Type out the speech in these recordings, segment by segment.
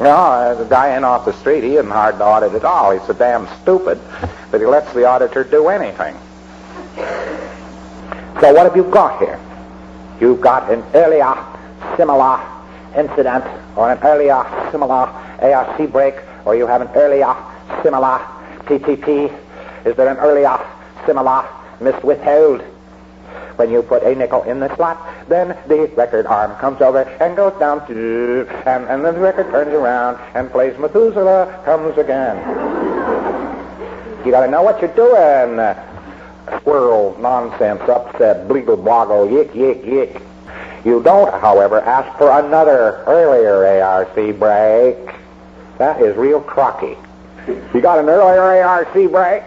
The guy in off the street, he isn't hard to audit at all. He's so damn stupid that he lets the auditor do anything. So what have you got here? You've got an earlier similar incident or an earlier similar ARC break, or you have an earlier similar PTP. Is there an earlier similar miswithhold? When you put a nickel in the slot, then the record arm comes over and goes down, and then the record turns around and plays Methuselah Comes Again. You got to know what you're doing. Squirrel, nonsense, upset, bleedle, boggle, yick, yick, yick. You don't, however, ask for another earlier ARC break. That is real crocky. You got an earlier ARC break?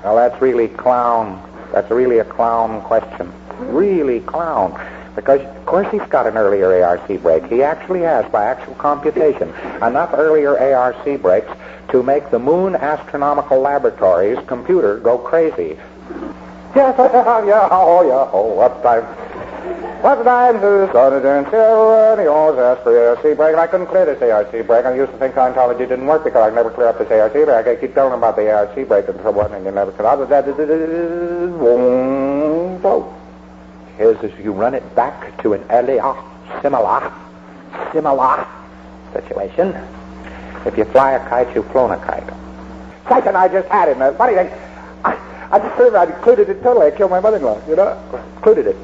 Well, that's really clown. That's really a clown question. Really clown. Because, of course, he's got an earlier ARC break. He actually has, by actual computation, enough earlier ARC breaks to make the Moon Astronomical Laboratory's computer go crazy. Yes, what time to start it and and he always asked for ARC break, and I couldn't clear this ARC break. I used to think Scientology didn't work because I could never clear up this ARC break. I keep telling him about the ARC break and so on, and you never could. Here's as you run it back to an earlier, similar situation. If you fly a kite, you've flown a kite. Second, I just had it. And the funny thing, I just figured I'd included it totally. I killed my mother-in-law, included it.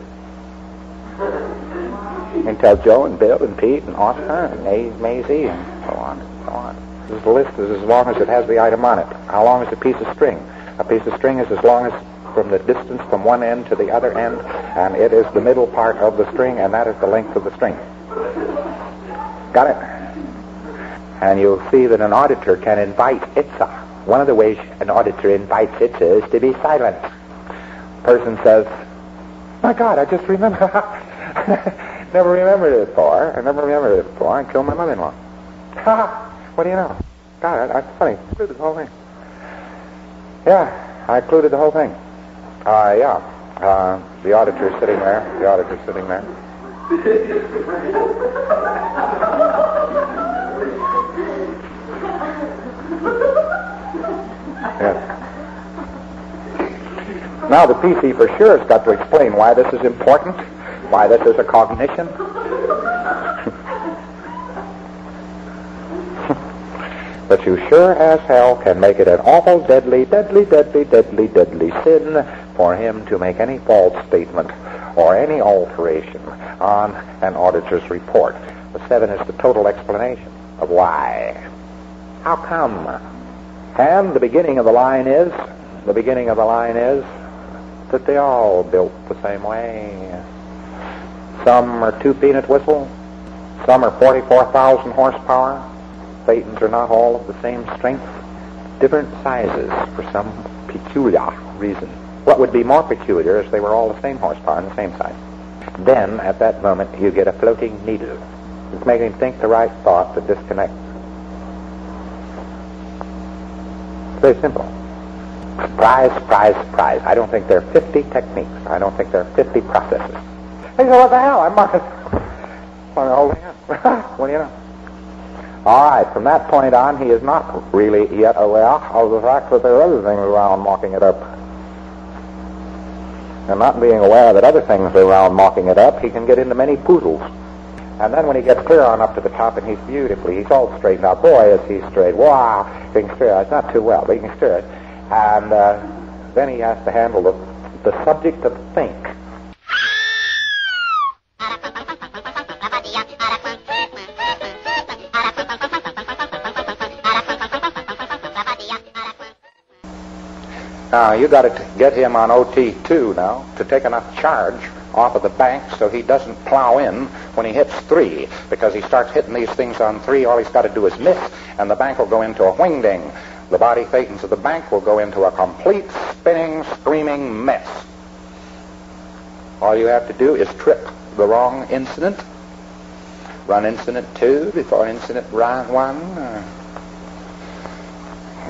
Until Joe and Bill and Pete and Oscar and Maisie and so on and so on. This list is as long as it has the item on it. How long is a piece of string? A piece of string is as long as from the distance from one end to the other end, and it is the middle part of the string, and that is the length of the string. Got it? And you'll see that an auditor can invite ITSA. One of the ways an auditor invites ITSA is to be silent. Person says, my God, I just remember. Never remembered it before. I killed my mother-in-law. What do you know? God, that's funny. I included the whole thing. Yeah, I included the whole thing. The auditor's sitting there. Yes. Now the PC for sure has got to explain why this is important, why this is a cognition. But you sure as hell can make it an awful deadly sin for him to make any false statement or any alteration on an auditor's report. The 7 is the total explanation of why. How come? And the beginning of the line is that they all built the same way. Some are 2 peanut whistle, some are 44,000 horsepower. Phaetons are not all of the same strength, different sizes for some peculiar reason. What would be more peculiar is they were all the same horsepower and the same size. Then, at that moment, you get a floating needle. It's making him think the right thought that disconnects. It's very simple. Surprise. I don't think there are 50 techniques. I don't think there are 50 processes. Hey, so what the hell? I'm marking the whole thing up. What do you know? All right, from that point on, he is not really yet aware of the fact that there are other things around marking it up. And not being aware that other things are around marking it up, he can get into many poodles. And then when he gets clear on up to the top and he's all straightened out. Boy, is he straight. Wow, he can steer it. It's not too well, but he can steer it. And then he has to handle the subject of think. Now, you got to get him on OT2 now to take enough charge off of the bank so he doesn't plow in when he hits 3, because he starts hitting these things on 3, all he's got to do is miss, and the bank will go into a wing-ding. The body phaetons of the bank will go into a complete spinning, screaming mess. All you have to do is trip the wrong incident, run incident 2 before incident 1,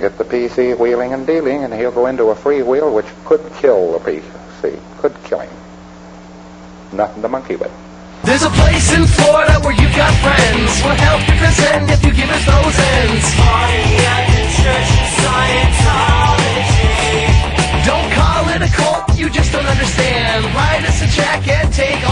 get the PC wheeling and dealing, and he'll go into a freewheel which could kill the PC, could kill him. Nothing to monkey with. There's a place in Florida where you've got friends. We'll help you present if you give us those ends. Party at the Church of Scientology. Don't call it a cult, you just don't understand. Write us a check and take